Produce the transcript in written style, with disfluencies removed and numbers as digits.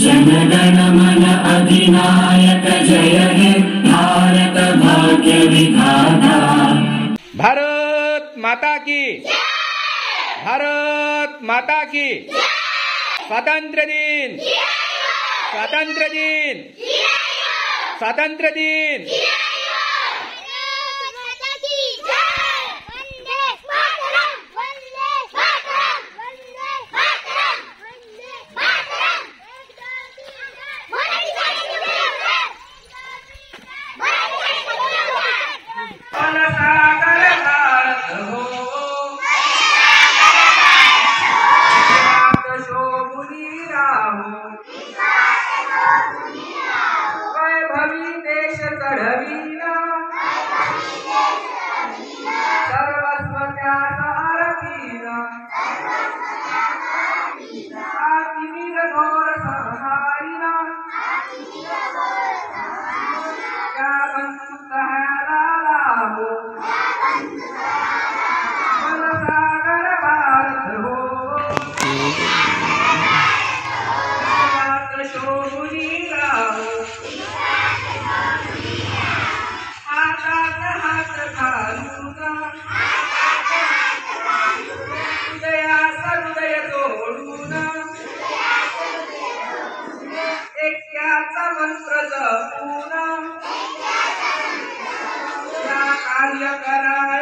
जनगण मन अधिनायक जय हे भारत भाग्य विधाता। भारत माता की, भारत माता की। स्वातंत्र्य दिन, स्वातंत्र्य दिन, स्वातंत्र्य दिन। वैभवी देश चढविला सर्वस्व त्याचा आरतीला आतिवीर घोर संहारिला त्या बंधू सहारा लाभो मनसागर भारत हो शोभुनी राहो हातात हात घालून हृदयास हृदय जोडून ऐक्याचा मंत्र जपून या कार्य करा